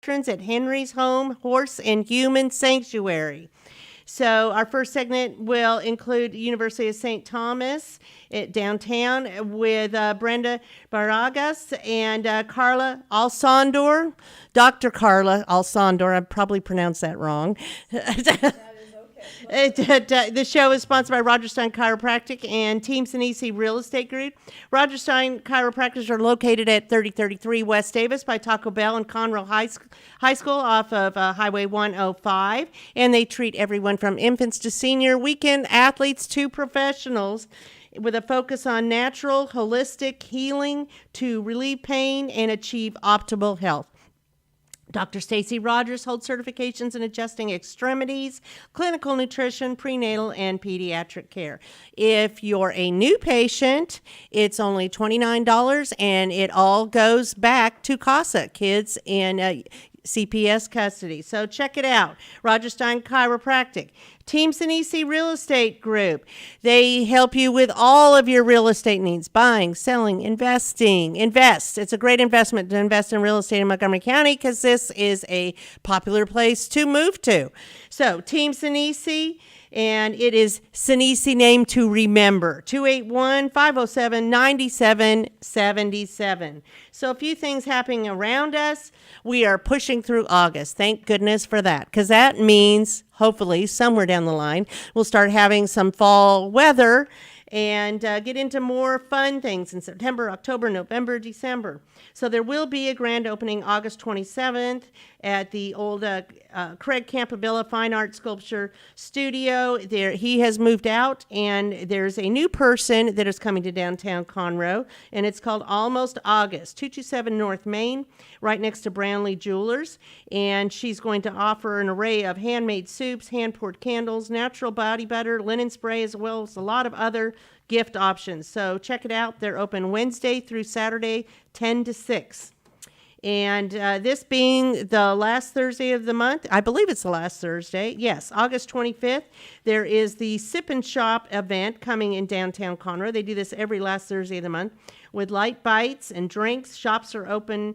patrons at Henry's Home Horse and Human Sanctuary. So our first segment will include University of St. Thomas at downtown with Brenda Banegas and Carla Alsandor. Dr. Carla Alsandor, I probably pronounced that wrong. The show is sponsored by Roger Stein Chiropractic and Team Sinisi Real Estate Group. Roger Stein Chiropractors are located at 3033 West Davis by Taco Bell and Conroe High School off of Highway 105. And they treat everyone from infants to senior weekend athletes to professionals with a focus on natural, holistic healing to relieve pain and achieve optimal health. Dr. Stacy Rogers holds certifications in adjusting extremities, clinical nutrition, prenatal, and pediatric care. If you're a new patient, it's only $29, and it all goes back to CASA, kids in CPS custody. So check it out. Roger Stein Chiropractic. Team Sinisi Real Estate Group. They help you with all of your real estate needs. Buying, selling, investing. Invest. It's a great investment to invest in real estate in Montgomery County because this is a popular place to move to. So Team Sinisi, and it is Sinisi name to remember. 281-507-9777. So a few things happening around us. We are pushing through August. Thank goodness for that, because that means hopefully somewhere down the line we'll start having some fall weather and get into more fun things in September, October, November, December. So there will be a grand opening August 27th at the old Craig Campabella Fine Art Sculpture Studio. There, he has moved out, and there's a new person that is coming to downtown Conroe, and it's called Almost August, 227 North Main, right next to Brownlee Jewelers. And she's going to offer an array of handmade soups, hand-poured candles, natural body butter, linen spray, as well as a lot of other gift options. So check it out. They're open Wednesday through Saturday, 10 to 6. And this being the last Thursday of the month, I believe it's the last Thursday. Yes, August 25th, there is the Sip and Shop event coming in downtown Conroe. They do this every last Thursday of the month with light bites and drinks. Shops are open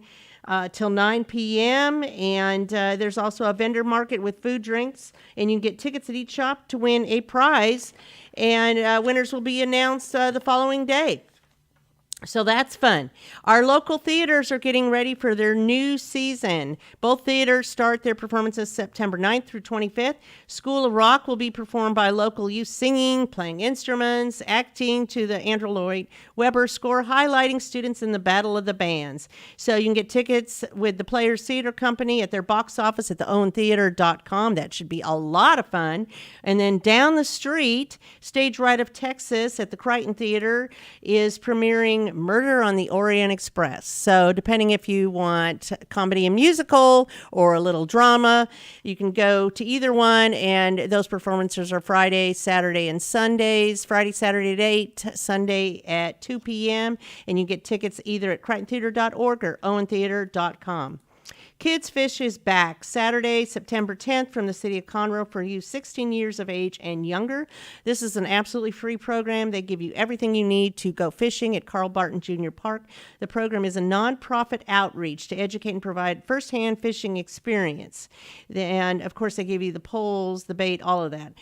till 9 p.m. And there's also a vendor market with food, drinks, and you can get tickets at each shop to win a prize. And winners will be announced the following day. So that's fun. Our local theaters are getting ready for their new season. Both theaters start their performances September 9th through 25th. School of Rock will be performed by local youth singing, playing instruments, acting to the Andrew Lloyd Webber score, highlighting students in the Battle of the Bands. So you can get tickets with the Players Theater Company at their box office at theowntheater.com. That should be a lot of fun. And then down the street, Stage Right of Texas at the Crichton Theater is premiering Murder on the Orient Express. So depending if you want comedy and musical or a little drama, you can go to either one. And those performances are Friday, Saturday, and Sundays. Friday, Saturday at 8, Sunday at 2 p.m. And you get tickets either at crichtontheater.org or owentheater.com. Kids Fish is back Saturday, September 10th from the city of Conroe for you 16 years of age and younger. This is an absolutely free program. They give you everything you need to go fishing at Carl Barton Jr. Park. The program is a nonprofit outreach to educate and provide firsthand fishing experience. And, of course, they give you the poles, the bait, all of that.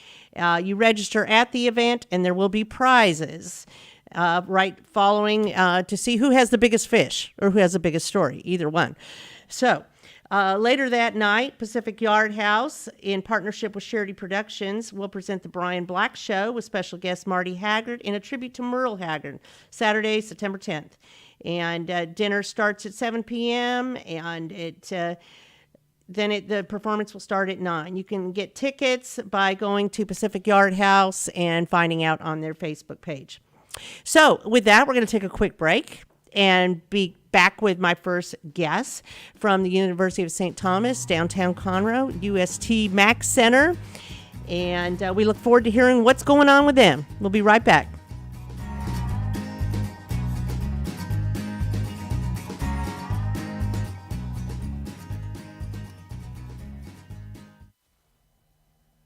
You register at the event, and there will be prizes. Right following to see who has the biggest fish or who has the biggest story, either one. So later that night, Pacific Yard House, in partnership with Charity Productions, will present the Brian Black Show with special guest Marty Haggard in a tribute to Merle Haggard, Saturday, September 10th. And dinner starts at 7 p.m., and the performance will start at 9. You can get tickets by going to Pacific Yard House and finding out on their Facebook page. So with that, we're going to take a quick break and be back with my first guest from the University of St. Thomas, downtown Conroe, USTMAX Center. And we look forward to hearing what's going on with them. We'll be right back.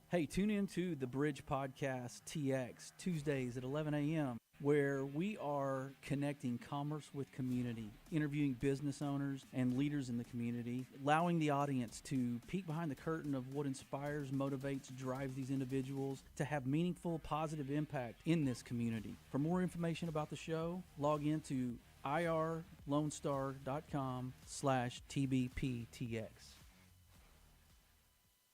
Hey, tune in to the Bridge Podcast TX Tuesdays at 11 a.m. where we are connecting commerce with community, interviewing business owners and leaders in the community, allowing the audience to peek behind the curtain of what inspires, motivates, drives these individuals to have meaningful, positive impact in this community. For more information about the show, log into irlonestar.com/TBPTX.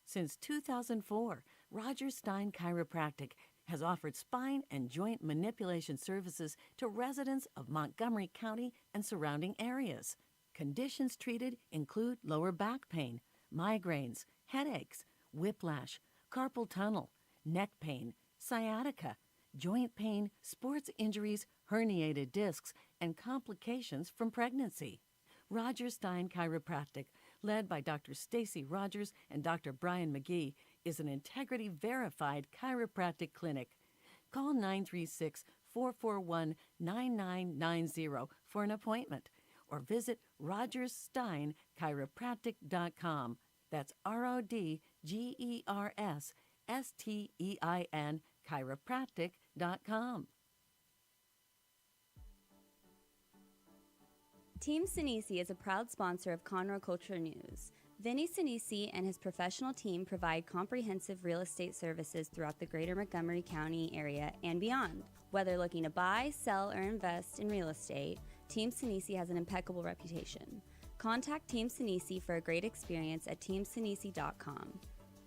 Since 2004, Roger Stein Chiropractic has offered spine and joint manipulation services to residents of Montgomery County and surrounding areas. Conditions treated include lower back pain, migraines, headaches, whiplash, carpal tunnel, neck pain, sciatica, joint pain, sports injuries, herniated discs, and complications from pregnancy. Roger Stein Chiropractic, led by Dr. Stacy Rogers and Dr. Brian McGee, is an integrity-verified chiropractic clinic. Call 936-441-9990 for an appointment or visit rogerssteinchiropractic.com. That's RODGERSSTEIN chiropractic.com. Team Sinisi is a proud sponsor of Conroe Culture News. Vinny Sinisi and his professional team provide comprehensive real estate services throughout the greater Montgomery County area and beyond. Whether looking to buy, sell, or invest in real estate, Team Sinisi has an impeccable reputation. Contact Team Sinisi for a great experience at teamsinisi.com.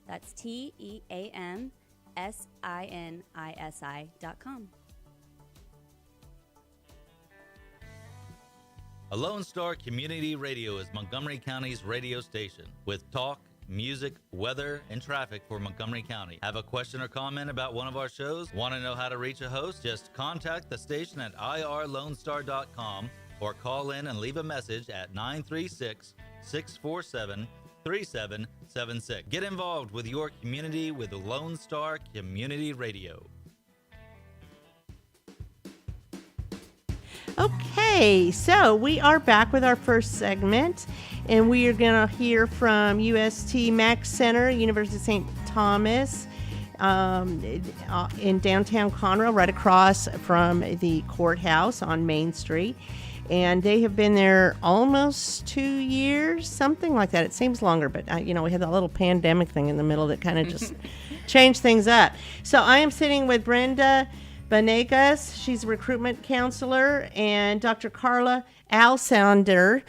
That's TEAMSINISI.com. Lone Star Community Radio is Montgomery County's radio station with talk, music, weather, and traffic for Montgomery County. Have a question or comment about one of our shows? Want to know how to reach a host? Just contact the station at irlonestar.com or call in and leave a message at 936-647-3776. Get involved with your community with Lone Star Community Radio. Okay, so we are back with our first segment, and we are going to hear from USTMAX Center, University of St. Thomas, in downtown Conroe, right across from the courthouse on Main Street. And they have been there almost 2 years, something like that. It seems longer, but we had that little pandemic thing in the middle that kind of just changed things up. So I am sitting with Brenda Banegas, she's a recruitment counselor, and Dr. Carla Alsandor.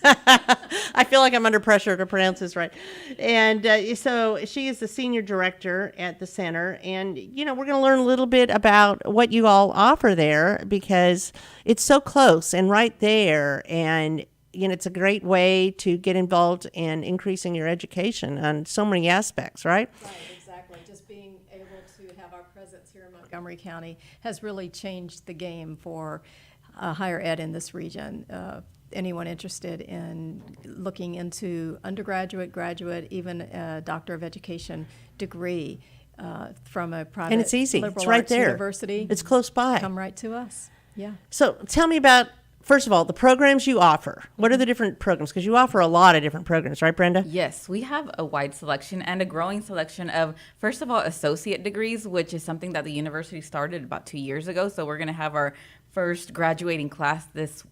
I feel like I'm under pressure to pronounce this right. And so she is the senior director at the center. And, we're going to learn a little bit about what you all offer there because it's so close and right there. And, it's a great way to get involved in increasing your education on so many aspects, right? Right, exactly. Just being able to have our presence here in Montgomery County has really changed the game for higher ed in this region. Anyone interested in looking into undergraduate, graduate, even a Doctor of Education degree from a private and it's easy. liberal It's right arts there. university, it's close by. come right to us. Yeah. So tell me about, first of all, the programs you offer. What are the different programs? Because you offer a lot of different programs, right, Brenda? Yes, we have a wide selection and a growing selection of, first of all, associate degrees, which is something that the university started about 2 years ago. So we're going to have our first graduating class this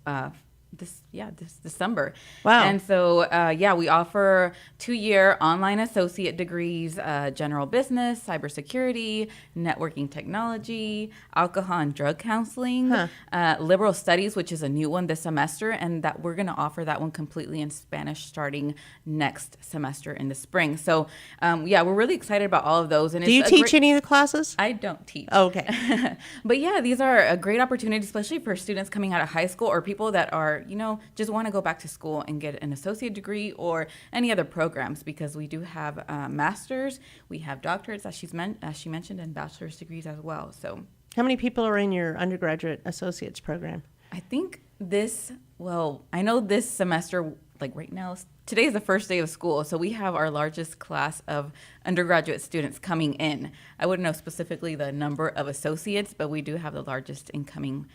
December. Wow. And so, we offer 2-year online associate degrees, general business, cybersecurity, networking technology, alcohol and drug counseling, liberal studies, which is a new one this semester, and that we're going to offer that one completely in Spanish starting next semester in the spring. So, we're really excited about all of those. And Do you teach any of the classes? I don't teach. Oh, okay. But these are a great opportunity, especially for students coming out of high school or people that are, just want to go back to school and get an associate degree or any other programs, because we do have masters, we have doctorates, as she mentioned, and bachelor's degrees as well. So, how many people are in your undergraduate associates program? I think I know this semester, like right now, today is the first day of school, so we have our largest class of undergraduate students coming in. I wouldn't know specifically the number of associates, but we do have the largest incoming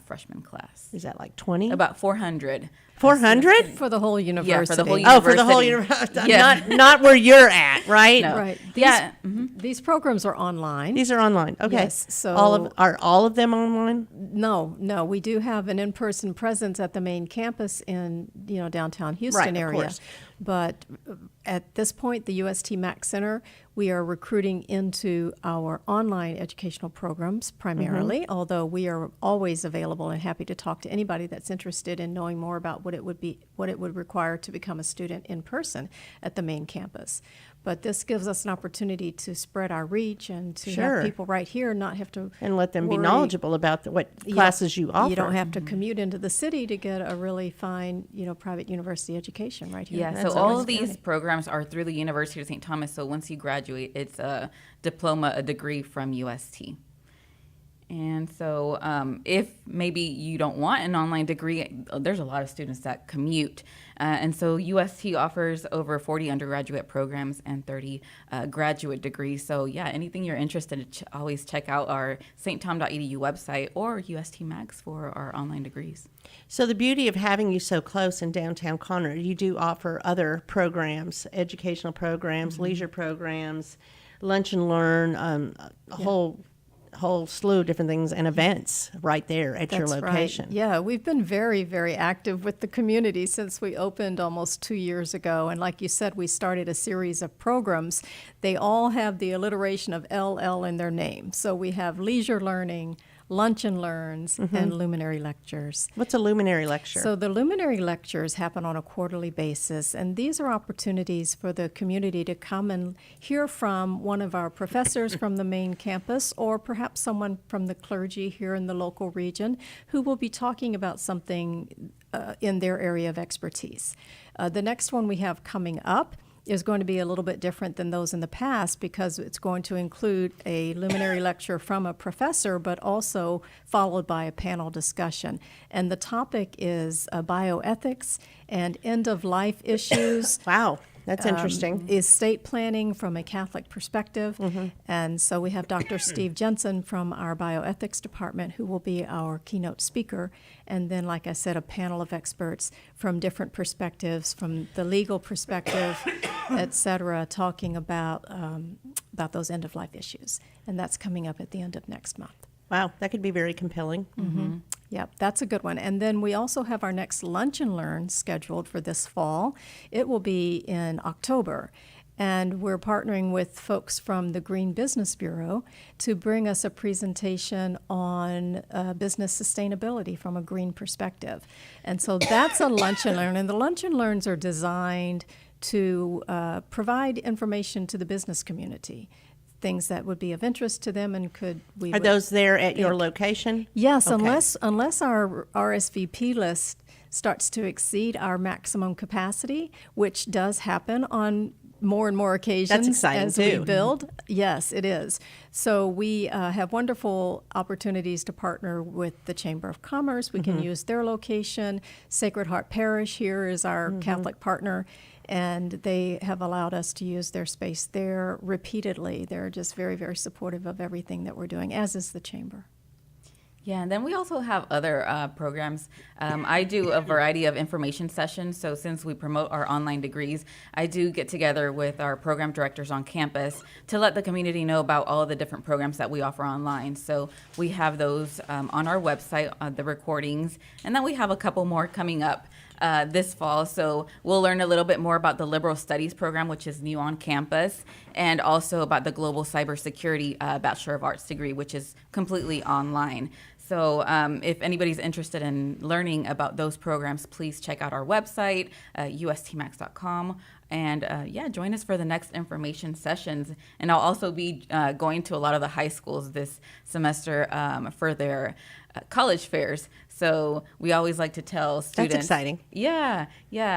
freshman class. Is that like 20? About 400. 400? For the whole university. Yeah, for the whole Oh, for the whole university. university. Yes. Not where you're at, right? No. Right. Yeah. These programs are online. These are online. Okay. Yes, so- are all of them online? No, we do have an in-person presence at the main campus in, downtown Houston Right, of area. course. But at this point, the USTMAX Center, we are recruiting into our online educational programs primarily, although we are always available and happy to talk to anybody that's interested in knowing more about what it would require to become a student in person at the main campus. But this gives us an opportunity to spread our reach and to Sure. have people right here not have to And let them be worry. knowledgeable about what classes you offer. You don't have to commute into the city to get a really fine, private university education right here. Yeah, That's so all always of these good. programs are through the University of St. Thomas. So once you graduate, it's a diploma, a degree from UST. And so if maybe you don't want an online degree, there's a lot of students that commute. And so UST offers over 40 undergraduate programs and 30 graduate degrees. So yeah, anything you're interested in, always check out our sttom.edu website or USTMAX for our online degrees. So the beauty of having you so close in downtown Conroe, you do offer other programs, educational programs, leisure programs, lunch and learn, a whole slew of different things and events right there at your That's location. Right. Yeah, we've been very, very active with the community since we opened almost 2 years ago. And like you said, we started a series of programs. They all have the alliteration of LL in their name. So we have leisure learning, lunch and learns, and luminary lectures. What's a luminary lecture? So the luminary lectures happen on a quarterly basis, and these are opportunities for the community to come and hear from one of our professors from the main campus, or perhaps someone from the clergy here in the local region who will be talking about something in their area of expertise. The next one we have coming up is going to be a little bit different than those in the past because it's going to include a luminary lecture from a professor, but also followed by a panel discussion. And the topic is bioethics and end-of-life issues. Wow, that's interesting. Estate planning from a Catholic perspective. And so we have Dr. Steve Jensen from our bioethics department who will be our keynote speaker. And then, like I said, a panel of experts from different perspectives, from the legal perspective, et cetera, talking about those end-of-life issues. And that's coming up at the end of next month. Wow, that could be very compelling. Yep, that's a good one. And then we also have our next Lunch and Learn scheduled for this fall. It will be in October. And we're partnering with folks from the Green Business Bureau to bring us a presentation on business sustainability from a green perspective. And so that's a Lunch and Learn. And the Lunch and Learns are designed to provide information to the business community, things that would be of interest to them and Are those there at your location? Yes, Okay. unless our RSVP list starts to exceed our maximum capacity, which does happen on more and more occasions exciting, as too. we build. Yes, it is. So we have wonderful opportunities to partner with the Chamber of Commerce. We can use their location. Sacred Heart Parish here is our Catholic partner, and they have allowed us to use their space there repeatedly. They're just very, very supportive of everything that we're doing, as is the Chamber. Yeah, and then we also have other programs. I do a variety of information sessions. So since we promote our online degrees, I do get together with our program directors on campus to let the community know about all of the different programs that we offer online. So we have those on our website, the recordings, and then we have a couple more coming up this fall. So we'll learn a little bit more about the Liberal Studies program, which is new on campus, and also about the Global Cybersecurity Bachelor of Arts degree, which is completely online. So if anybody's interested in learning about those programs, please check out our website, USTMAX.com. And join us for the next information sessions. And I'll also be going to a lot of the high schools this semester for their college fairs. So we always like to tell students. That's exciting. Yeah.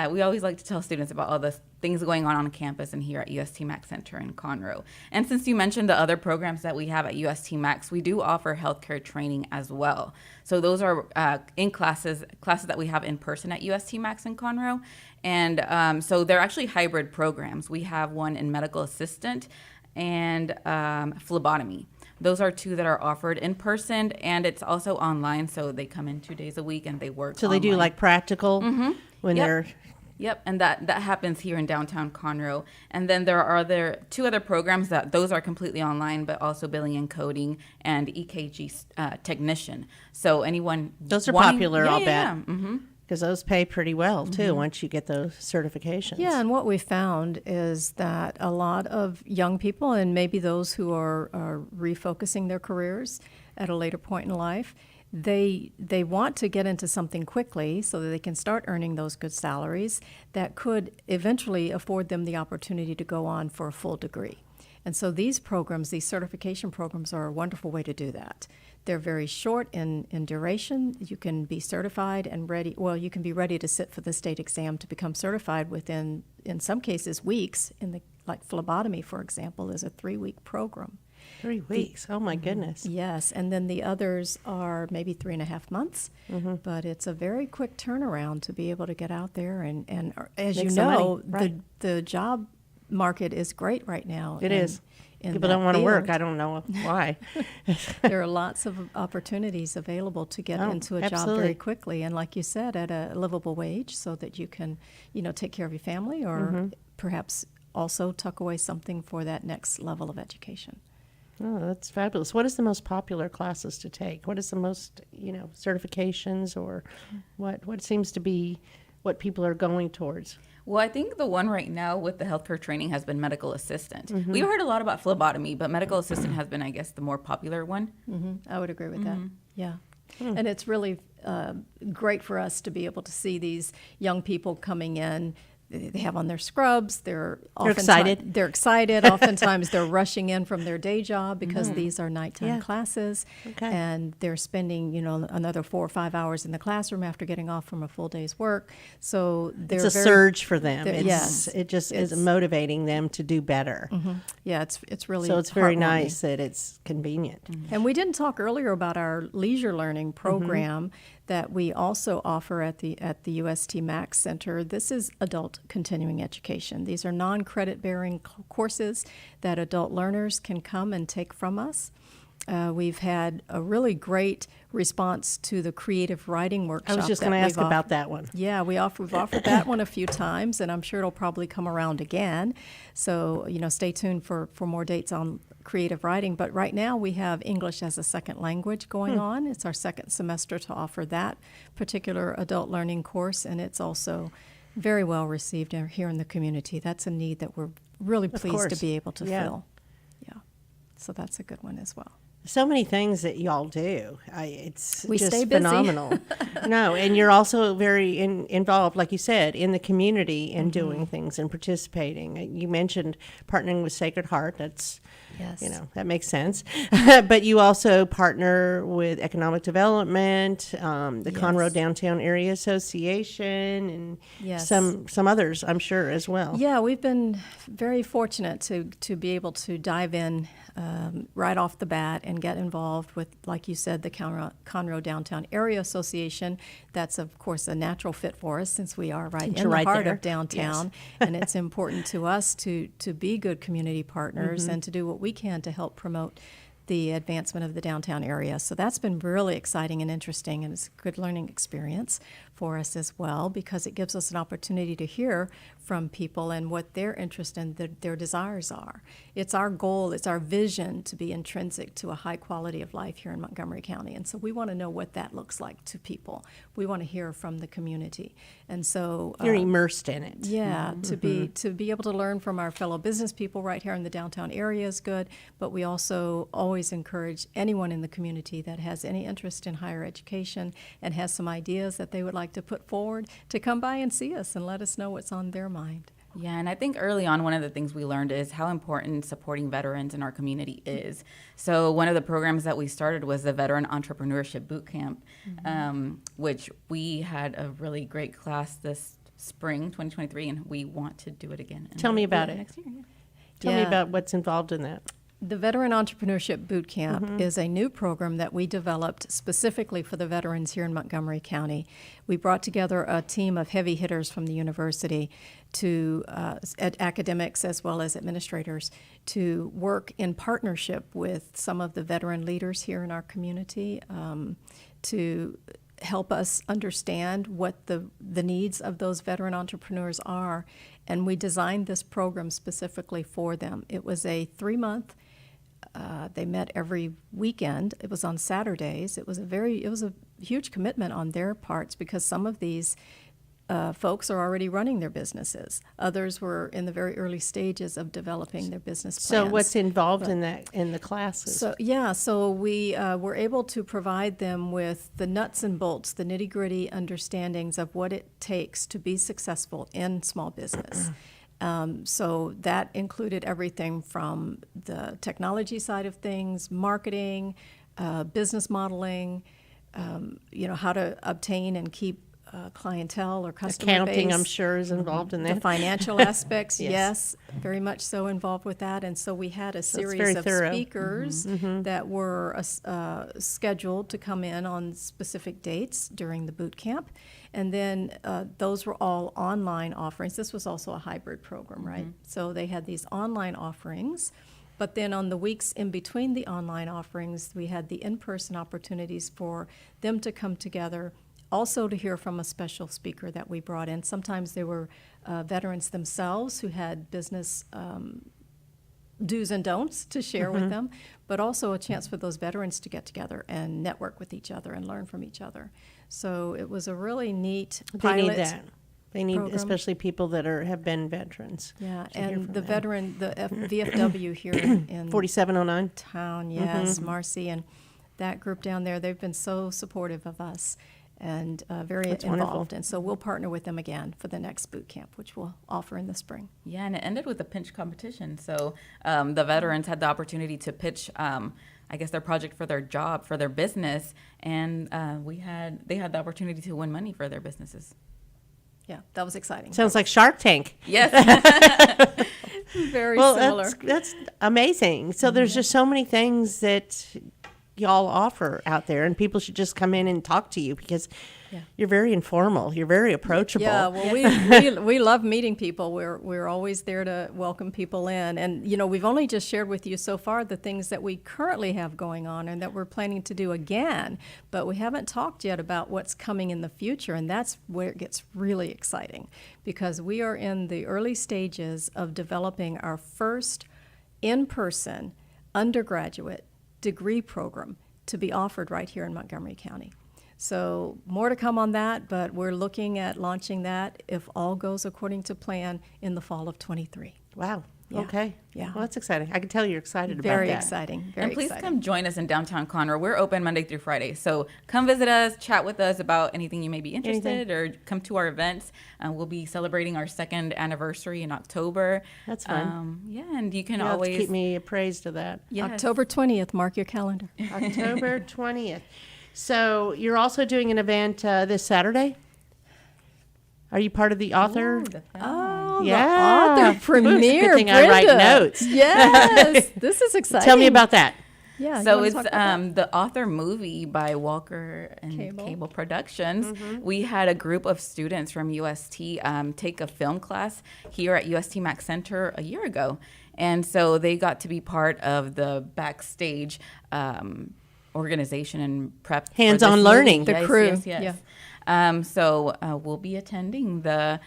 We always like to tell students about all the things going on campus and here at USTMAX Center in Conroe. And since you mentioned the other programs that we have at USTMAX, we do offer healthcare training as well. So those are in classes that we have in person at USTMAX in Conroe. And so they're actually hybrid programs. We have one in medical assistant and phlebotomy. Those are two that are offered in person, and it's also online, so they come in 2 days a week and they work So they do online. like practical when Yep. they're Yep, and that happens here in downtown Conroe. And then there are two other programs those are completely online, but also billing and coding and EKG technician. So anyone Those are wanting- popular, yeah, I'll yeah, bet. yeah. Mm-hmm. Because those pay pretty well, too, once you get those certifications. Yeah, and what we found is that a lot of young people, and maybe those who are refocusing their careers at a later point in life, they want to get into something quickly so that they can start earning those good salaries that could eventually afford them the opportunity to go on for a full degree. And so these programs, these certification programs, are a wonderful way to do that. They're very short in duration. You can be certified and ready. Well, you can be ready to sit for the state exam to become certified within, in some cases, weeks. Like phlebotomy, for example, is a 3-week program. 3 weeks. Oh, my goodness. Yes, and then the others are maybe 3.5 months. But it's a very quick turnaround to be able to get out there and as Make you some know, money. Right. the job market is great right now. It is. in People that don't want to work. field. I don't know why. There are lots of opportunities available to get Oh, into a job absolutely. very quickly, and like you said, at a livable wage, so that you can, take care of your family, or perhaps also tuck away something for that next level of education. Oh, that's fabulous. What is the most popular classes to take? What is the most, certifications, or what seems to be what people are going towards? Well, I think the one right now with the healthcare training has been medical assistant. We've heard a lot about phlebotomy, but medical assistant has been, I guess, the more popular one. I would agree with that. Yeah. And it's really great for us to be able to see these young people coming in. They have on their scrubs. They're excited. They're excited. Oftentimes, they're rushing in from their day job because these are nighttime Yeah. classes, Okay. and they're spending another 4 or 5 hours in the classroom after getting off from a full day's work. So they're It's a very, surge for them. Yes. It just is It's- motivating them to do better. Yeah, it's really So it's very heartwarming. nice that it's convenient. And we didn't talk earlier about our leisure learning program that we also offer at the USTMAX Center. This is adult continuing education. These are non-credit bearing courses that adult learners can come and take from us. We've had a really great response to the creative writing workshop. I was just that going to ask we've about that one. Yeah, we've offered that one a few times, and I'm sure it'll probably come around again. So, stay tuned for more dates on creative writing. But right now we have English as a second language going on. It's our second semester to offer that particular adult learning course, and it's also very well received here in the community. That's a need that we're really pleased to course. be able to Yeah. fill. Yeah, so that's a good one as well. So many things that y'all do. It's We just stay busy. phenomenal. No, and you're also very involved, like you said, in the community and doing things and participating. You mentioned partnering with Sacred Heart. That's, Yes. that makes sense. But you also partner with Economic Development, the Conroe Downtown Area Association, and Yes. some others, I'm sure, as well. Yeah, we've been very fortunate to be able to dive in right off the bat and get involved with, like you said, the Conroe Downtown Area Association. That's, of course, a natural fit for us since we are right in You're the right heart there. of downtown. And it's important to us to be good community partners and to do what we can to help promote the advancement of the downtown area. So that's been really exciting and interesting, and it's a good learning experience for us as well, because it gives us an opportunity to hear from people and what their interest and their desires are. It's our goal, it's our vision to be intrinsic to a high quality of life here in Montgomery County. And so we want to know what that looks like to people. We want to hear from the community. And so You're immersed in it. yeah, to be able to learn from our fellow business people right here in the downtown area is good, but we also always encourage anyone in the community that has any interest in higher education and has some ideas that they would like to put forward to come by and see us and let us know what's on their mind. Yeah, and I think early on, one of the things we learned is how important supporting veterans in our community is. So one of the programs that we started was the Veteran Entrepreneurship Boot Camp, which we had a really great class this spring, 2023, and we want to do it again. Tell me about it. Next year. Yeah. Tell me Yeah. about what's involved in that. The Veteran Entrepreneurship Boot Camp is a new program that we developed specifically for the veterans here in Montgomery County. We brought together a team of heavy hitters from the university to academics as well as administrators to work in partnership with some of the veteran leaders here in our community to help us understand what the needs of those veteran entrepreneurs are. And we designed this program specifically for them. It was a 3-month. They met every weekend. It was on Saturdays. It was a huge commitment on their parts because some of these folks are already running their businesses. Others were in the very early stages of developing their business plans. So what's involved in the classes? So we were able to provide them with the nuts and bolts, the nitty-gritty understandings of what it takes to be successful in small business. So that included everything from the technology side of things, marketing, business modeling, how to obtain and keep clientele or customer Accounting, base. I'm sure, is involved in that. The financial aspects, Yes. yes, very much so involved with that. And so we had a it's series very of thorough. speakers that were scheduled to come in on specific dates during the boot camp. And then those were all online offerings. This was also a hybrid program, right? So they had these online offerings. But then on the weeks in between the online offerings, we had the in-person opportunities for them to come together, also to hear from a special speaker that we brought in. Sometimes they were veterans themselves who had business do's and don'ts to share with them, but also a chance for those veterans to get together and network with each other and learn from each other. So it was a really neat pilot. They need that. They need, program. especially people that have been veterans. Yeah, to hear and from the them. veteran, the VFW here in 4709. town, yes, Marcy and that group down there, they've been so supportive of us and very That's involved. wonderful. And so we'll partner with them again for the next boot camp, which we'll offer in the spring. Yeah, and it ended with a pitch competition. So the veterans had the opportunity to pitch, I guess, their project for their job, for their business, and they had the opportunity to win money for their businesses. Yeah, that was exciting. Sounds like Shark Tank. Yes. Very Well, similar. that's amazing. So there's just so many things that y'all offer out there, and people should just come in and talk to you because you're very informal. You're very approachable. Yeah, well, we love meeting people. We're always there to welcome people in. And, we've only just shared with you so far the things that we currently have going on and that we're planning to do again. But we haven't talked yet about what's coming in the future, and that's where it gets really exciting because we are in the early stages of developing our first in-person undergraduate degree program to be offered right here in Montgomery County. So more to come on that, but we're looking at launching that, if all goes according to plan, in the fall of 23. Wow. Yeah. Okay. Yeah. Well, that's exciting. I can tell you're excited Very about that. exciting. Very And please exciting. come join us in downtown Conroe. We're open Monday through Friday. So come visit us, chat with us about anything you may be interested or come to our events. We'll be celebrating our 2nd anniversary in October. That's fun. And you can You'll have to always keep me appraised of that. Yes. October 20th, mark your calendar. October 20th. So you're also doing an event this Saturday? Are you part of the author? Ooh, the film. Oh, Yeah. the author premiere, Good thing I write Brenda. notes. Yes, this is exciting. Tell me about that. Yeah. you So wanna it's talk about that? the author movie by Walker and Cable Productions. We had a group of students from UST take a film class here at USTMAX Center a year ago. And so they got to be part of the backstage organization and prep. for Hands-on this learning. movie. The Yes, crew, Yes, yes. So we'll be attending the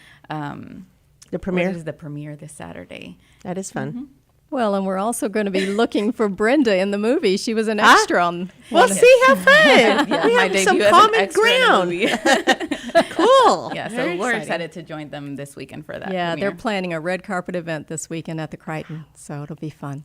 premiere? What is the premiere this Saturday? That is fun. Well, and we're also going to be looking for Brenda in the movie. She was an extra on Well, one of- see how fun. Yeah, we my have debut some as an common extra in the ground. movie. Cool. Yeah, so Very we're exciting. excited to join them this weekend for that. Yeah, they're premiere. planning a red carpet event this weekend at the Crichton, so it'll be fun.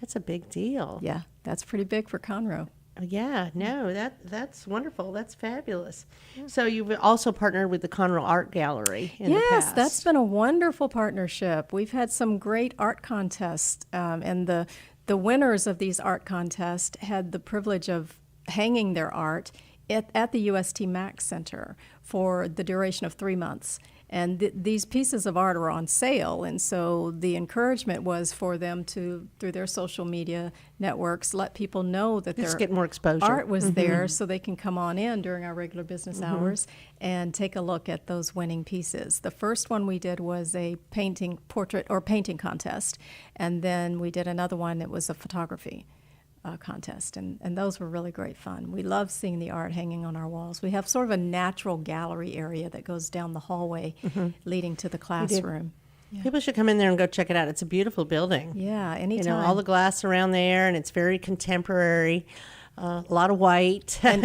That's a big deal. Yeah, that's pretty big for Conroe. Yeah, no, that's wonderful. That's fabulous. So you've also partnered with the Conroe Art Gallery in the Yes, past. that's been a wonderful partnership. We've had some great art contests, and the winners of these art contests had the privilege of hanging their art at the USTMAX Center for the duration of 3 months. And these pieces of art are on sale, and so the encouragement was for them to, through their social media networks, let people know that Just their get more exposure. art was there so they can come on in during our regular business hours and take a look at those winning pieces. The first one we did was a painting contest, and then we did another one that was a photography contest, and those were really great fun. We love seeing the art hanging on our walls. We have sort of a natural gallery area that goes down the hallway leading to the classroom. Yeah. People should come in there and go check it out. It's a beautiful building. Yeah, anytime. You know, all the glass around there, and it's very contemporary. A lot of white. You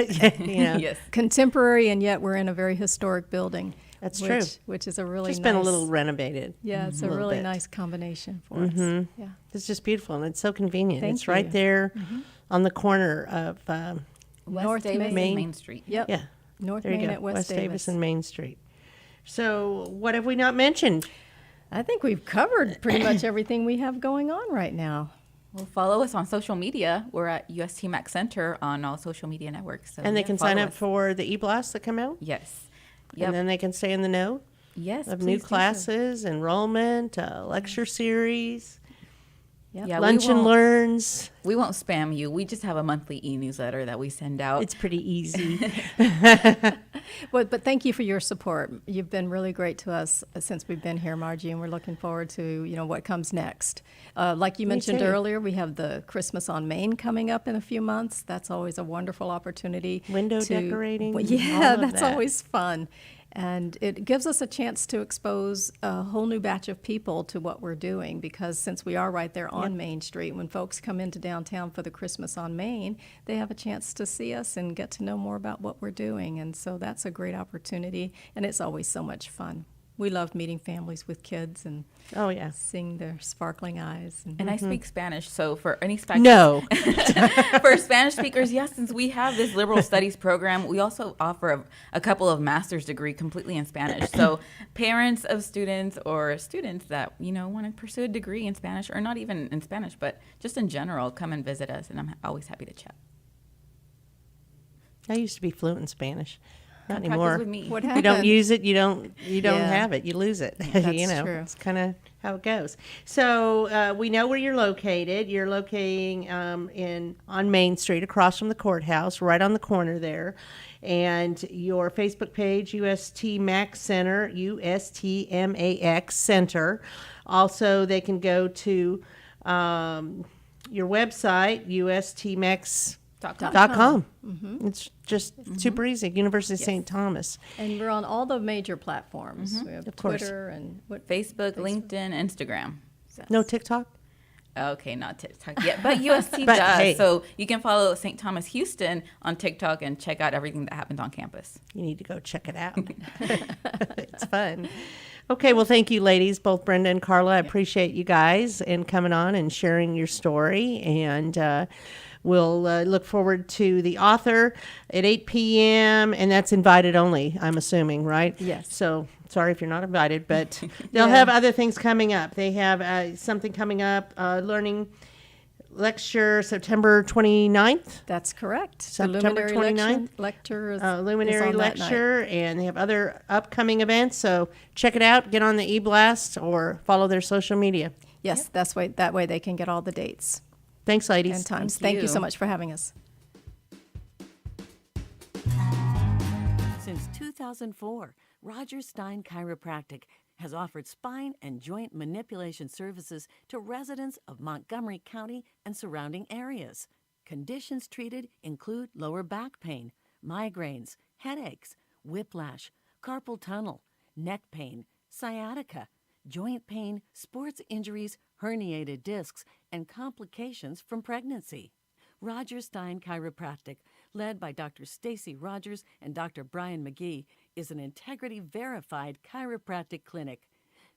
know. Yes. Contemporary, and yet we're in a very historic building. That's true. Which is a really Just nice. been a little renovated. Yeah, it's a little really bit. nice combination for us. Yeah. It's just beautiful, and it's so convenient. Thank it's right you. there on the corner of, West Davis and Main Street. Yep. yeah, North there you Main go, at West Davis and Main Street. So what have we not mentioned? I think we've covered pretty much everything we have going on right now. Well, follow us on social media. We're at USTMAX Center on all social media networks. So And they yeah, can sign follow up us. for the e-blasts that come out? Yes. And then they can stay in the know Yes. of please new do so. classes, enrollment, lecture series, Yep. Yeah, lunch and learns. We won't spam you. We just have a monthly e-newsletter that we send out. It's pretty easy. Well, but thank you for your support. You've been really great to us since we've been here, Margie, and we're looking forward to what comes next. Like you mentioned too. earlier, we have the Christmas on Main coming up in a few months. That's always a wonderful opportunity. Window decorating, Well, all yeah, of that's that. always fun. And it gives us a chance to expose a whole new batch of people to what we're doing, because since we are right there on Main Street, when folks come into downtown for the Christmas on Main, they have a chance to see us and get to know more about what we're doing. And so that's a great opportunity, and it's always so much fun. We love meeting families with kids and Oh, yeah. seeing their sparkling eyes. and I speak Spanish, so for any Spanish No. for Spanish speakers, yes, since we have this liberal studies program, we also offer a couple of master's degree completely in Spanish. So parents of students or students that, want to pursue a degree in Spanish, or not even in Spanish, but just in general, come and visit us, and I'm always happy to chat. I used to be fluent in Spanish. Not Practice anymore. with me. What You happened? don't use it, you don't Yeah. have it, you lose it. That's true. It's kind of how it goes. So we know where you're located. You're locating on Main Street, across from the courthouse, right on the corner there. And your Facebook page, USTMAX Center, USTMAX Center. Also, they can go to your website, USTMAX.com. It's just super easy. University of St. Thomas. And we're on all the major platforms. We have course. Twitter and Facebook, LinkedIn, Instagram. No TikTok? Okay, not TikTok yet, but UST But, does. hey. So you can follow St. Thomas Houston on TikTok and check out everything that happens on campus. You need to go check it out. It's fun. Okay, well, thank you, ladies, both Brenda and Carla. I appreciate you guys and coming on and sharing your story. And we'll look forward to the author at 8 p.m. And that's invited only, I'm assuming, right? Yes. So sorry if you're not invited, but they'll have other things coming up. They have something coming up, learning lecture September 29th. that's correct. September The 29th? lecture is Luminary is on that night. Lecture, and they have other upcoming events. So check it out. Get on the e-blast or follow their social media. Yes, that way they can get all the dates Thanks, ladies. and times. Thank Thank you you. so much for having us. Since 2004, Roger Stein Chiropractic has offered spine and joint manipulation services to residents of Montgomery County and surrounding areas. Conditions treated include lower back pain, migraines, headaches, whiplash, carpal tunnel, neck pain, sciatica, joint pain, sports injuries, herniated discs, and complications from pregnancy. Roger Stein Chiropractic, led by Dr. Stacy Rogers and Dr. Brian McGee, is an integrity-verified chiropractic clinic.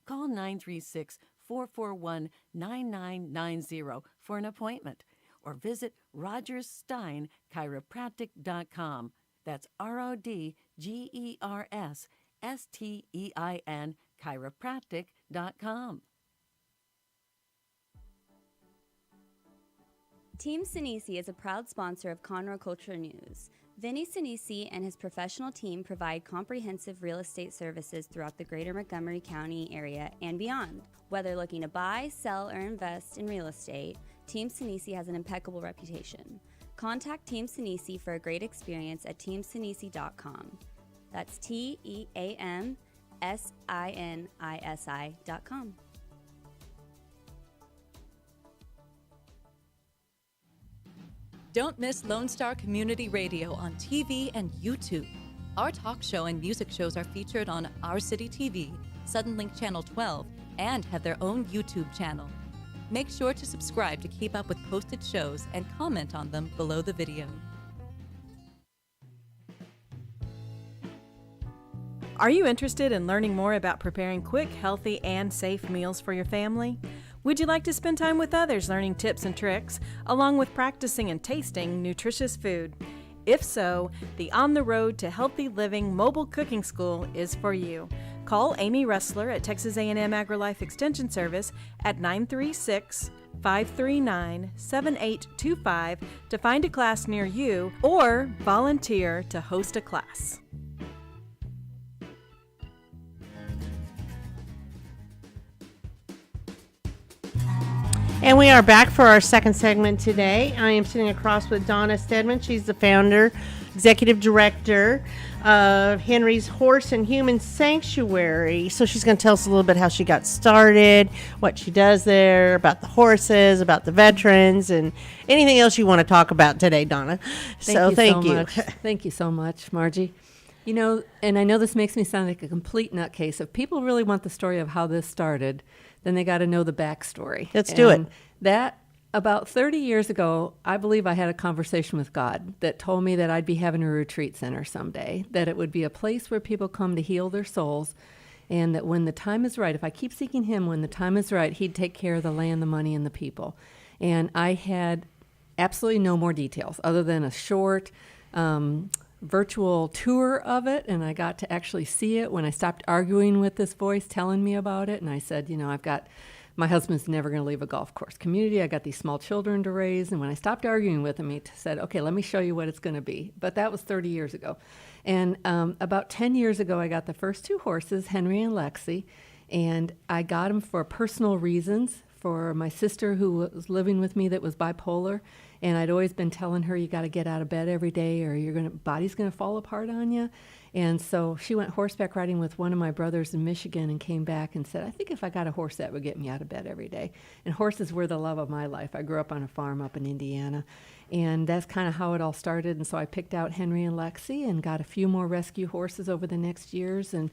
Call 936-441-9990 for an appointment, or visit rogerssteinchiropractic.com. That's RODGERSSTEIN chiropractic.com. Team Sinisi is a proud sponsor of Conroe Culture News. Vinny Sinisi and his professional team provide comprehensive real estate services throughout the greater Montgomery County area and beyond. Whether looking to buy, sell, or invest in real estate, Team Sinisi has an impeccable reputation. Contact Team Sinisi for a great experience at teamsinisi.com. That's TEAMSINISI.com. Don't miss Lone Star Community Radio on TV and YouTube. Our talk show and music shows are featured on Our City TV, Suddenlink Channel 12, and have their own YouTube channel. Make sure to subscribe to keep up with posted shows and comment on them below the video. Are you interested in learning more about preparing quick, healthy, and safe meals for your family? Would you like to spend time with others learning tips and tricks, along with practicing and tasting nutritious food? If so, the On the Road to Healthy Living Mobile Cooking School is for you. Call Amy Ressler at Texas A&M AgriLife Extension Service at 936-539-7825 to find a class near you or volunteer to host a class. And we are back for our second segment today. I am sitting across with Donna Stedman. She's the founder, executive director of Henry's Horse and Human Sanctuary. So she's going to tell us a little bit how she got started, what she does there, about the horses, about the veterans, and anything else you want to talk about today, Donna. Thank you. Much. Thank you so much, Margie. You know, and I know this makes me sound like a complete nutcase. If people really want the story of how this started, then they got to know the backstory. Let's do it. That, about 30 years ago, I believe I had a conversation with God that told me that I'd be having a retreat center someday, that it would be a place where people come to heal their souls, and that when the time is right, if I keep seeking Him, when the time is right, He'd take care of the land, the money, and the people. And I had absolutely no more details other than a short virtual tour of it, and I got to actually see it when I stopped arguing with this voice telling me about it. And I said, you know, my husband's never going to leave a golf course community. I got these small children to raise. And when I stopped arguing with him, he said, okay, let me show you what it's going to be. But that was 30 years ago. And about 10 years ago, I got the first two horses, Henry and Lexi, and I got them for personal reasons, for my sister who was living with me that was bipolar. And I'd always been telling her, you got to get out of bed every day or body's going to fall apart on you. And so she went horseback riding with one of my brothers in Michigan and came back and said, I think if I got a horse, that would get me out of bed every day. And horses were the love of my life. I grew up on a farm up in Indiana. And that's kind of how it all started. And so I picked out Henry and Lexi and got a few more rescue horses over the next years and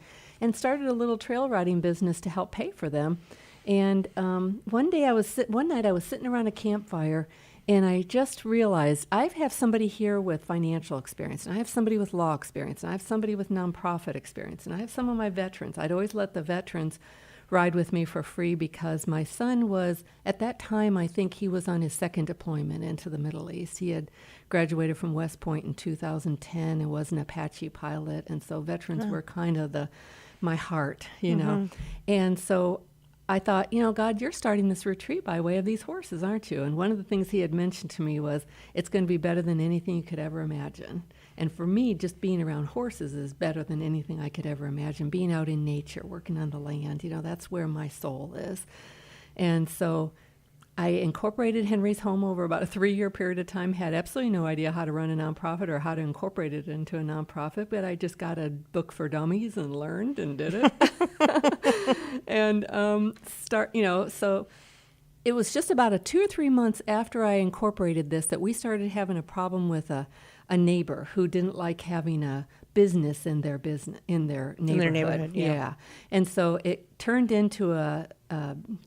started a little trail riding business to help pay for them. And one night I was sitting around a campfire, and I just realized I have somebody here with financial experience, and I have somebody with law experience, and I have somebody with nonprofit experience, and I have some of my veterans. I'd always let the veterans ride with me for free because my son was, at that time, I think he was on his second deployment into the Middle East. He had graduated from West Point in 2010 and was an Apache pilot, and so veterans were kind of my heart, you know. And so I thought, you know, God, you're starting this retreat by way of these horses, aren't you? And one of the things he had mentioned to me was, it's going to be better than anything you could ever imagine. And for me, just being around horses is better than anything I could ever imagine. Being out in nature, working on the land, you know, that's where my soul is. And so I incorporated Henry's Home over about a 3-year period of time, had absolutely no idea how to run a nonprofit or how to incorporate it into a nonprofit, but I just got a book for dummies and learned and did it. And so it was just about 2 or 3 months after I incorporated this that we started having a problem with a neighbor who didn't like having a business in their neighborhood. Yeah. And so it turned into a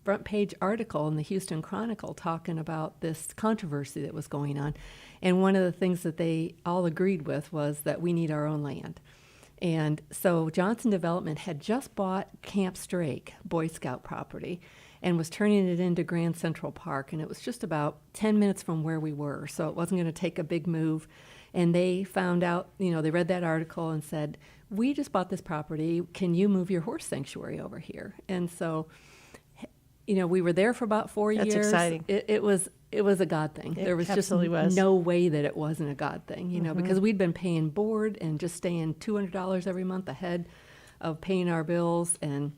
front page article in the Houston Chronicle talking about this controversy that was going on. And one of the things that they all agreed with was that we need our own land. And so Johnson Development had just bought Camp Strake, Boy Scout property, and was turning it into Grand Central Park. And it was just about 10 minutes from where we were, so it wasn't going to take a big move. And they found out, you know, they read that article and said, we just bought this property. Can you move your horse sanctuary over here? And so, you know, we were there for about 4 years. That's exciting. It was a God thing. There was just no way that it wasn't a God thing, you know, because we'd been paying board and just staying $200 every month ahead of paying our bills, and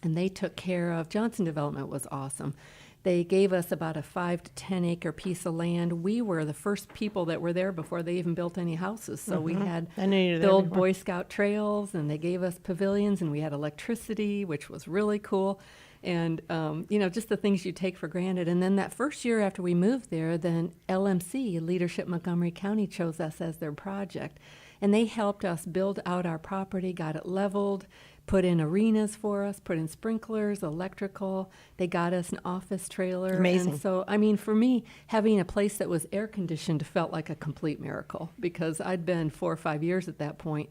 they took care of. Johnson Development was awesome. They gave us about a 5 to 10 acre piece of land. We were the first people that were there before they even built any houses. So we had the old Boy Scout trails, and they gave us pavilions, and we had electricity, which was really cool. And, just the things you take for granted. And then that first year after we moved there, then LMC, Leadership Montgomery County, chose us as their project. And they helped us build out our property, got it leveled, put in arenas for us, put in sprinklers, electrical. They got us an office trailer. Amazing. And so, I mean, for me, having a place that was air conditioned felt like a complete miracle, because I'd been 4 or 5 years at that point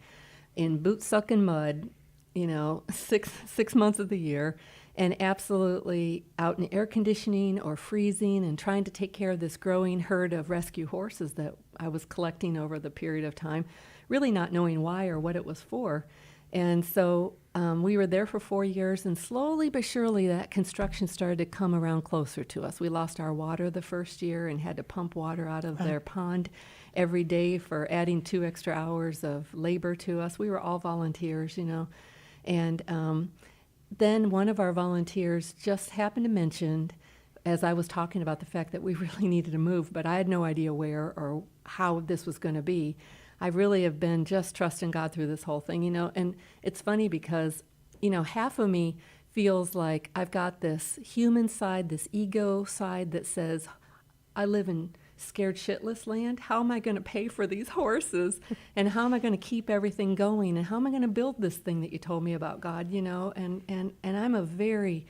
in boot sucking mud, 6 months of the year, and absolutely out in air conditioning or freezing, and trying to take care of this growing herd of rescue horses that I was collecting over the period of time, really not knowing why or what it was for. And so we were there for 4 years, and slowly but surely that construction started to come around closer to us. We lost our water the first year and had to pump water out of their pond every day for adding 2 extra hours of labor to us. We were all volunteers, And then one of our volunteers just happened to mention, as I was talking about the fact that we really needed to move, but I had no idea where or how this was going to be. I really have been just trusting God through this whole thing, and it's funny because, half of me feels like I've got this human side, this ego side that says, I live in scared shitless land. How am I going to pay for these horses? And how am I going to keep everything going? And how am I going to build this thing that you told me about, God, And I'm a very,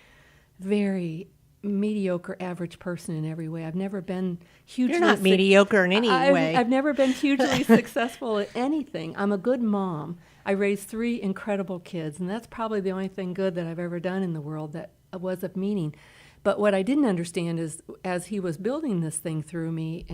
very mediocre average person in every way. I've never been hugely You're not mediocre in any way. I've never been hugely successful at anything. I'm a good mom. I raised 3 incredible kids, and that's probably the only thing good that I've ever done in the world that was of meaning. But what I didn't understand is, as he was building this thing through me,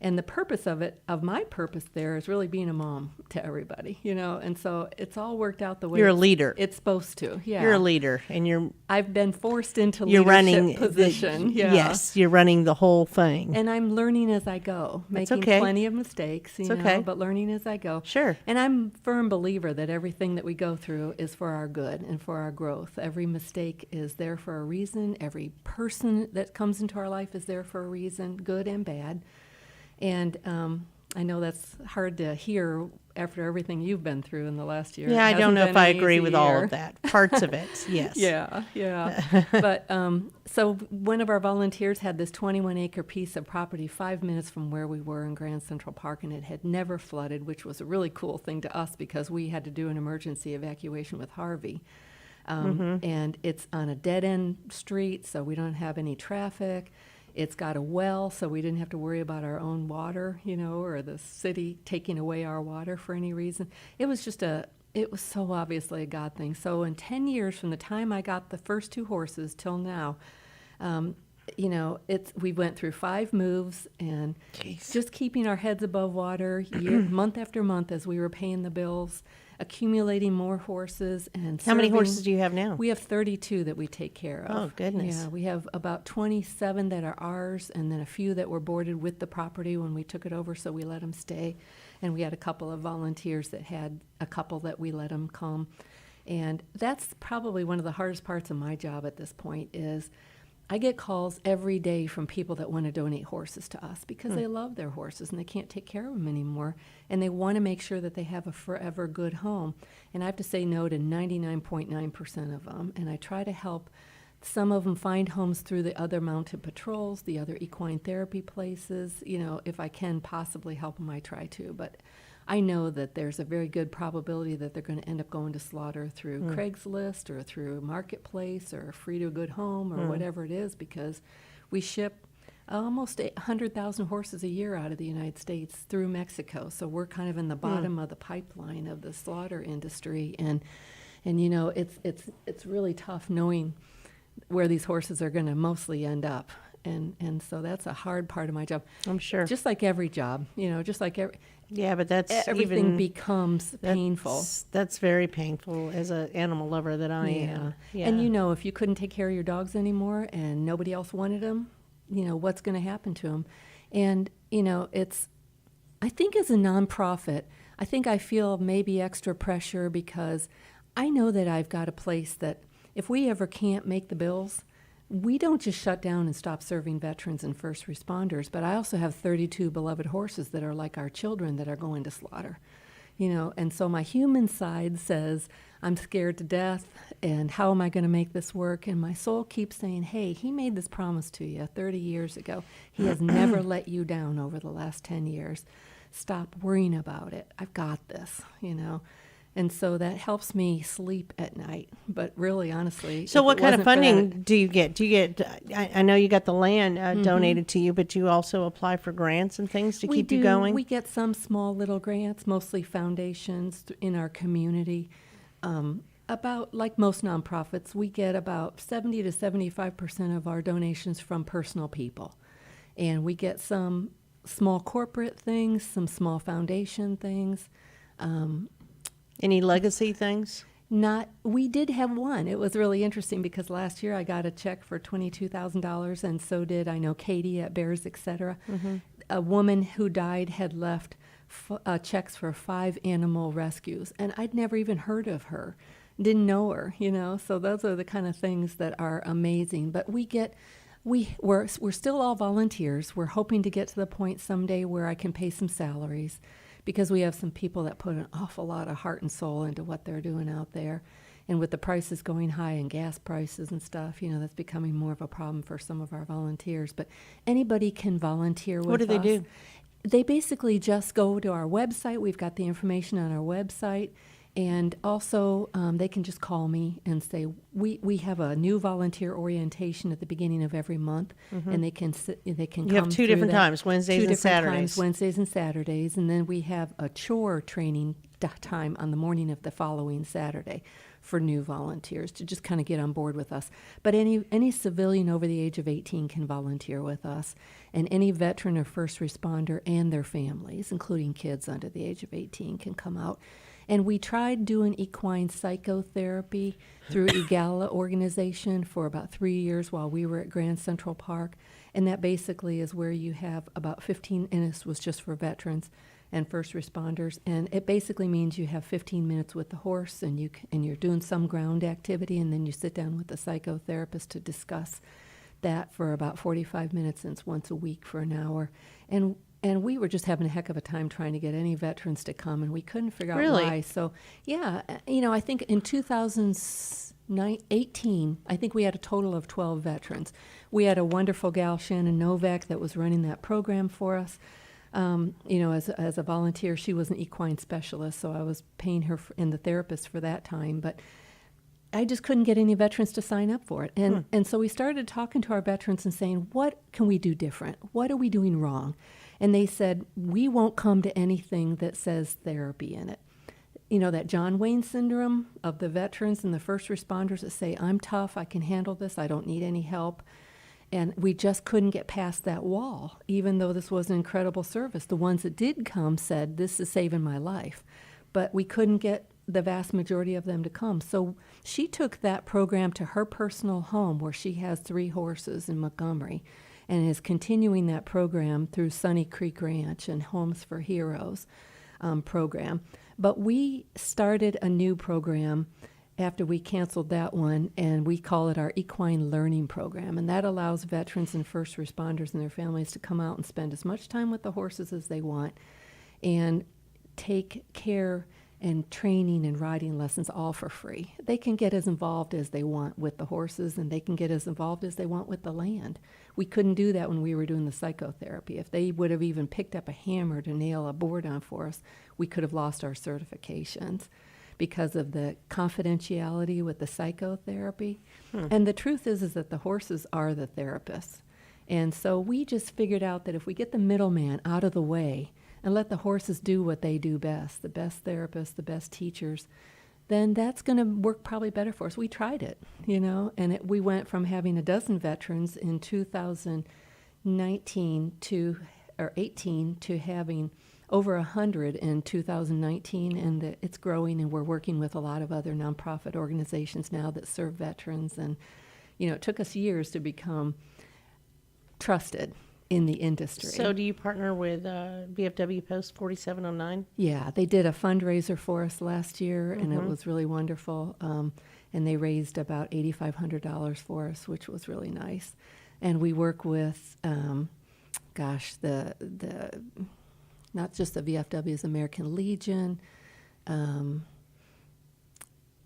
and the purpose of my purpose there is really being a mom to everybody, and so it's all worked out the way You're a leader. It's supposed to. Yeah, You're a leader, and I've been forced into you're leadership running position. Yes, you're running the whole thing. And I'm learning as I go, That's making okay. plenty of mistakes, It's okay. but learning as I go. Sure. And I'm a firm believer that everything that we go through is for our good and for our growth. Every mistake is there for a reason. Every person that comes into our life is there for a reason, good and bad. And I know that's hard to hear after everything you've been through in the last year. Yeah, It I don't hasn't know been if I an agree easy with all year. of that. Parts of it, yes. Yeah. But so one of our volunteers had this 21-acre piece of property 5 minutes from where we were in Grand Central Park, and it had never flooded, which was a really cool thing to us because we had to do an emergency evacuation with Harvey. And it's on a dead-end street, so we don't have any traffic. It's got a well, so we didn't have to worry about our own water, or the city taking away our water for any reason. It was so obviously a God thing. So in 10 years from the time I got the first 2 horses till now, we went through 5 moves and just keeping our heads above water month after month as we were paying the bills, accumulating more horses. And How many horses do you have now? We have 32 that we take care of. Oh, goodness. Yeah, we have about 27 that are ours, and then a few that were boarded with the property when we took it over, so we let them stay. And we had a couple of volunteers that had a couple that we let them come. And that's probably one of the hardest parts of my job at this point is I get calls every day from people that want to donate horses to us because they love their horses and they can't take care of them anymore, and they want to make sure that they have a forever good home. And I have to say no to 99.9% of them, and I try to help some of them find homes through the other mounted patrols, the other equine therapy places. If I can possibly help them, I try to. But I know that there's a very good probability that they're going to end up going to slaughter through Craigslist or through Marketplace or Free to a Good Home or whatever it is, because we ship almost 100,000 horses a year out of the United States through Mexico. So we're kind of in the bottom of the pipeline of the slaughter industry. And it's really tough knowing where these horses are going to mostly end up. And so that's a hard part of my job. I'm sure. Just like every job, just like Yeah, but that's everything becomes painful. That's very painful as an animal lover that I am. Yeah. And if you couldn't take care of your dogs anymore and nobody else wanted them, what's going to happen to them? And, I think as a nonprofit, I feel maybe extra pressure because I know that I've got a place that if we ever can't make the bills, we don't just shut down and stop serving veterans and first responders, but I also have 32 beloved horses that are like our children that are going to slaughter. And so my human side says, I'm scared to death, and how am I going to make this work? And my soul keeps saying, hey, he made this promise to you 30 years ago. He has never let you down over the last 10 years. Stop worrying about it. I've got this, And so that helps me sleep at night. But really, honestly, So if what it kind of wasn't for funding that- do you get? I know you got the land donated to you, but you also apply for grants and things to we keep do. you going? We get some small little grants, mostly foundations in our community. About, like most nonprofits, we get about 70 to 75% of our donations from personal people. And we get some small corporate things, some small foundation things. Any legacy things? We did have one. It was really interesting because last year I got a check for $22,000, and so did, I know, Katie at Bears, etc. A woman who died had left checks for 5 animal rescues, and I'd never even heard of her, didn't know her, So those are the kind of things that are amazing. But we're still all volunteers. We're hoping to get to the point someday where I can pay some salaries, because we have some people that put an awful lot of heart and soul into what they're doing out there. And with the prices going high and gas prices and stuff, that's becoming more of a problem for some of our volunteers. But anybody can volunteer with us. What do they do? They basically just go to our website. We've got the information on our website. And also, they can just call me and say, we have a new volunteer orientation at the beginning of every month, and they can You have 2 different times, Wednesdays and Saturdays. Wednesdays and Saturdays, and then we have a chore training time on the morning of the following Saturday for new volunteers to just kind of get on board with us. But any civilian over the age of 18 can volunteer with us, and any veteran or first responder and their families, including kids under the age of 18, can come out. And we tried doing equine psychotherapy through EGALA organization for about 3 years while we were at Grand Central Park. And that basically is where you have about 15, and this was just for veterans and first responders. And it basically means you have 15 minutes with the horse, and you're doing some ground activity, and then you sit down with the psychotherapist to discuss that for about 45 minutes, and it's once a week for an hour. And we were just having a heck of a time trying to get any veterans to come, and we couldn't figure out why. So, yeah, I think in 2018, I think we had a total of 12 veterans. We had a wonderful gal, Shannon Novak, that was running that program for us. As a volunteer, she was an equine specialist, so I was paying her and the therapist for that time. But I just couldn't get any veterans to sign up for it. And so we started talking to our veterans and saying, what can we do different? What are we doing wrong? And they said, we won't come to anything that says therapy in it. That John Wayne syndrome of the veterans and the first responders that say, I'm tough, I can handle this, I don't need any help. And we just couldn't get past that wall, even though this was an incredible service. The ones that did come said, this is saving my life. But we couldn't get the vast majority of them to come. So she took that program to her personal home, where she has 3 horses in Montgomery, and is continuing that program through Sunny Creek Ranch and Homes for Heroes program. But we started a new program after we canceled that one, and we call it our Equine Learning Program. And that allows veterans and first responders and their families to come out and spend as much time with the horses as they want, and take care and training and riding lessons all for free. They can get as involved as they want with the horses, and they can get as involved as they want with the land. We couldn't do that when we were doing the psychotherapy. If they would have even picked up a hammer to nail a board on for us, we could have lost our certifications because of the confidentiality with the psychotherapy. And the truth is that the horses are the therapists. And so we just figured out that if we get the middleman out of the way and let the horses do what they do best, the best therapists, the best teachers, then that's going to work probably better for us. We tried it, and we went from having a dozen veterans in 2019 or 18 to having over 100 in 2019, and it's growing, and we're working with a lot of other nonprofit organizations now that serve veterans. And, it took us years to become trusted in the industry. So do you partner with VFW Post 4709? Yeah, they did a fundraiser for us last year, and it was really wonderful. And they raised about $8,500 for us, which was really nice. And we work with, the not just the VFW's American Legion,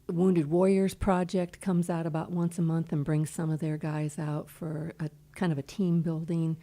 Wounded Warriors Project comes out about once a month and brings some of their guys out for a kind of a team building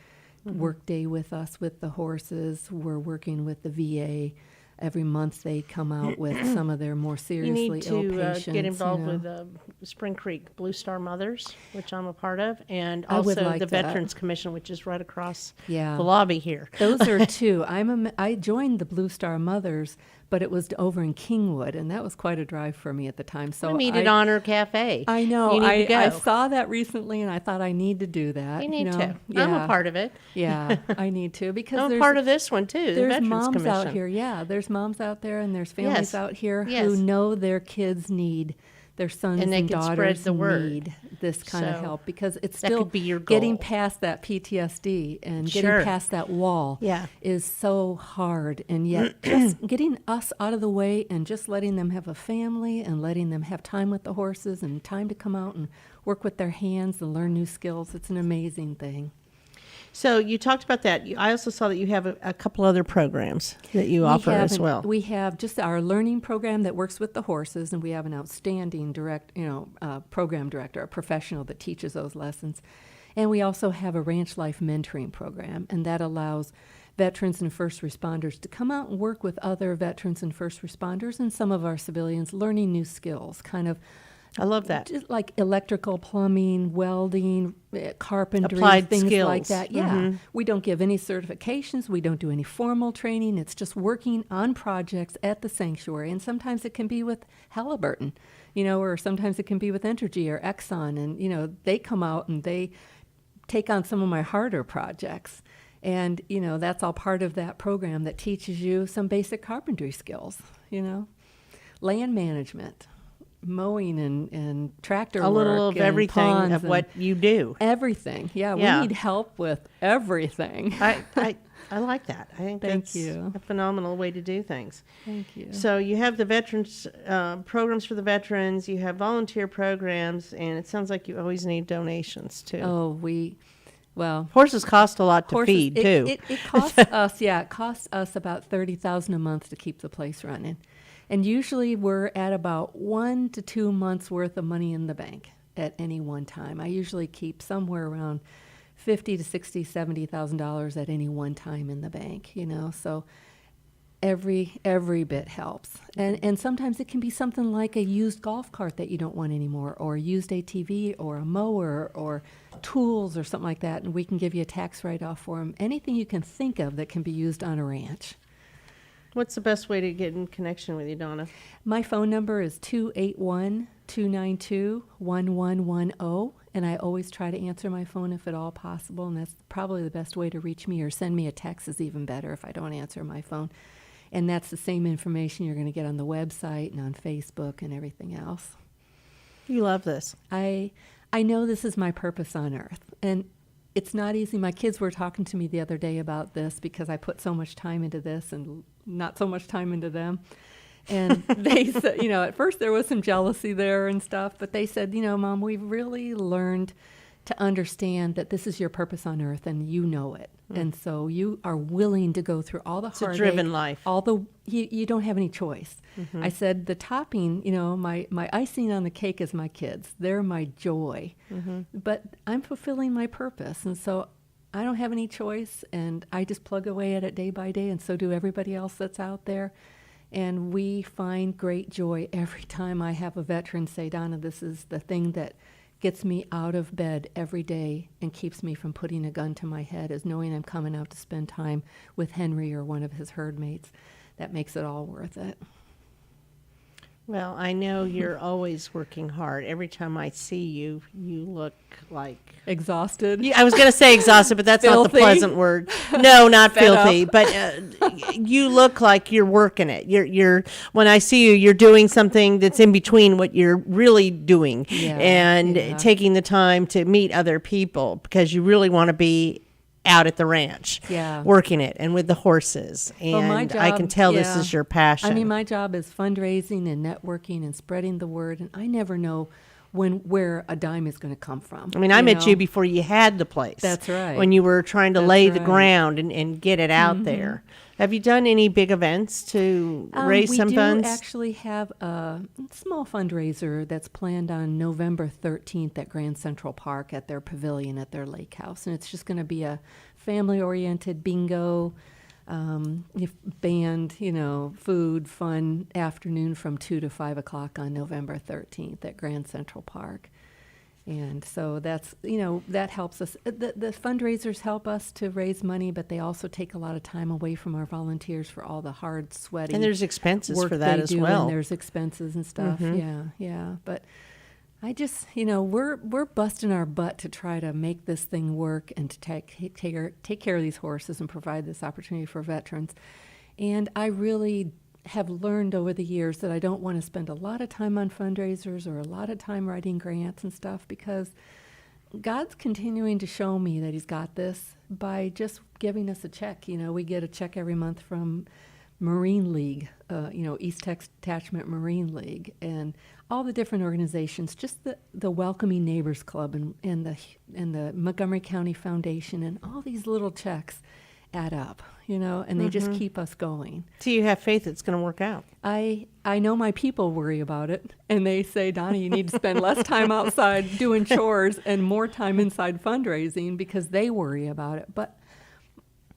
work day with us with the horses. We're working with the VA. Every month they come out with some of their more You seriously need ill to patients. get involved you know. with Spring Creek Blue Star Mothers, which I'm a part of, and I would also like the that. Veterans Commission, which is right across Yeah. the lobby here. Those are two. I joined the Blue Star Mothers, but it was over in Kingwood, and that was quite a drive for me at the time. So We meet at Honor Cafe. I know. You need to I go. saw that recently, and I thought I need to do that. You need know? to. Yeah. I'm a part of it. Yeah, I need to because I'm there's part of this one too. The there's Veterans moms Commission. out here. Yeah, there's moms out there, and there's families Yes. out here Yes. who know their kids need. Their sons And they and can spread daughters the word. need this kind of So help because it's that still could be your getting goal. past that PTSD and Sure. getting past that wall Yeah. is so hard. And yet just getting us out of the way and just letting them have a family and letting them have time with the horses and time to come out and work with their hands and learn new skills. It's an amazing thing. So you talked about that. I also saw that you have a couple other programs that you offer as well. We have just our learning program that works with the horses, and we have an outstanding program director, a professional that teaches those lessons. And we also have a ranch life mentoring program, and that allows veterans and first responders to come out and work with other veterans and first responders and some of our civilians learning new skills, kind of I love that. just like electrical, plumbing, welding, carpentry, Applied things like skills. that. Yeah. We don't give any certifications. We don't do any formal training. It's just working on projects at the sanctuary. And sometimes it can be with Halliburton, or sometimes it can be with Entergy or Exxon. And, they come out and they take on some of my harder projects. And, that's all part of that program that teaches you some basic carpentry skills, land management. Mowing and tractor A work little of and everything ponds of and what you do. everything. Yeah, Yeah. we need help with everything. I like that. I think Thank that's you. a phenomenal way to do things. Thank you. So you have the veterans programs for the veterans. You have volunteer programs, and it sounds like you always need donations too. Horses cost a lot to horses, feed too. It costs us. Yeah, it costs us about $30,000 a month to keep the place running. And usually we're at about 1 to 2 months worth of money in the bank at any one time. I usually keep somewhere around $50,000 to $60,000, $70,000 at any one time in the bank, so every bit helps. And sometimes it can be something like a used golf cart that you don't want anymore, or a used ATV, or a mower, or tools, or something like that, and we can give you a tax write-off for them. Anything you can think of that can be used on a ranch. What's the best way to get in connection with you, Donna? My phone number is 281-292-1110, and I always try to answer my phone if at all possible, and that's probably the best way to reach me, or send me a text is even better if I don't answer my phone. And that's the same information you're going to get on the website and on Facebook and everything else. You love this. I know this is my purpose on earth, and it's not easy. My kids were talking to me the other day about this because I put so much time into this and not so much time into them. And they said, at first there was some jealousy there and stuff, but they said, Mom, we've really learned to understand that this is your purpose on earth and you know it. And so you are willing to go through all the It's a heartache. driven life. You don't have any choice. I said the topping, my icing on the cake is my kids. They're my joy. But I'm fulfilling my purpose. And so I don't have any choice, and I just plug away at it day by day, and so do everybody else that's out there. And we find great joy every time I have a veteran say, Donna, this is the thing that gets me out of bed every day and keeps me from putting a gun to my head, is knowing I'm coming out to spend time with Henry or one of his herd mates. That makes it all worth it. Well, I know you're always working hard. Every time I see you, you look like... Exhausted? I was going to say exhausted, but that's not the Filthy? pleasant word. No, not Fed filthy, up. but you look like you're working it. You're when I see you, you're doing something that's in between what you're really doing, and taking the time to meet other people because you really want to be out at the ranch, working it and with the horses. And my job, I can tell this is your passion. I mean, my job is fundraising and networking and spreading the word, and I never know where a dime is going to come from. I mean, I met you before you had the place. That's right. When you were trying to lay the ground and get it out there. Have you done any big events to raise some funds? We do actually have a small fundraiser that's planned on November 13th at Grand Central Park at their pavilion at their lake house. And it's just going to be a family-oriented bingo, band, food, fun afternoon from 2 to 5 o'clock on November 13th at Grand Central Park. And so that's, that helps us. The fundraisers help us to raise money, but they also take a lot of time away from our volunteers for all the hard, sweaty And there's expenses work for that they as do, well. And there's expenses and stuff. Yeah. But I just, we're busting our butt to try to make this thing work and to take care of these horses and provide this opportunity for veterans. And I really have learned over the years that I don't want to spend a lot of time on fundraisers or a lot of time writing grants and stuff, because God's continuing to show me that he's got this by just giving us a check. We get a check every month from Marine League, East Texas Attachment Marine League, and all the different organizations, just the Welcoming Neighbors Club and the Montgomery County Foundation, and all these little checks add up, and they just keep us going. So you have faith it's going to work out. I know my people worry about it, and they say, Donna, you need to spend less time outside doing chores and more time inside fundraising, because they worry about it. But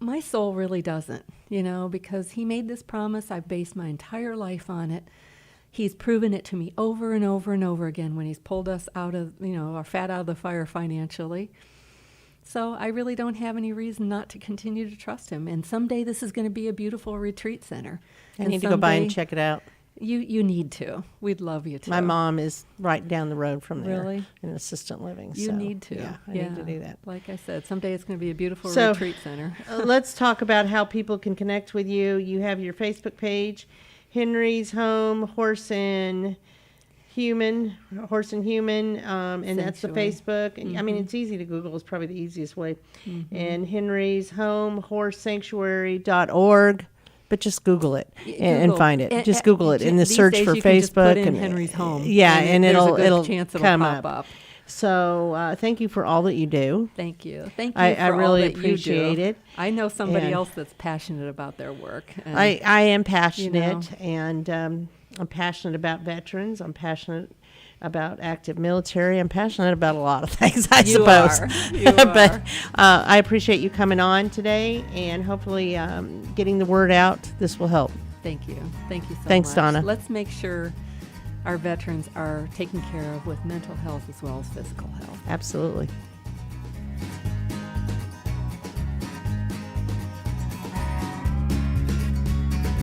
my soul really doesn't, because he made this promise. I've based my entire life on it. He's proven it to me over and over and over again when he's pulled us out of, our fat out of the fire financially. So I really don't have any reason not to continue to trust him. And someday this is going to be a beautiful retreat center. I need to go by and check it out. You need to. We'd love you to. My mom is right down the road from there. Really? In assisted living. You so, need to. Yeah, I need to do that. Like I said, someday it's going to be a beautiful So, retreat center. Let's talk about how people can connect with you. You have your Facebook page, Henry's Home Horse and Human, and that's the Facebook. And I mean, it's easy to Google. It's probably the easiest way. And Henry's Home Horse Sanctuary.org. But just Google it and find it. Just Google it in the These search days for you can just Facebook put in and Henry's Home. Yeah, and there's a it'll good chance come pop up. So thank you for all that you do. Thank you. Thank you. I for really all that appreciate you do. it. I know somebody And else that's passionate about their work. And, I am passionate, and I'm passionate about veterans. I'm passionate about active military. I'm passionate about a lot of things, I suppose. But I appreciate you coming on today, and hopefully getting the word out. This will help. Thank you. Thank you so much. Thanks, Donna. Let's make sure our veterans are taken care of with mental health as well as physical health. Absolutely.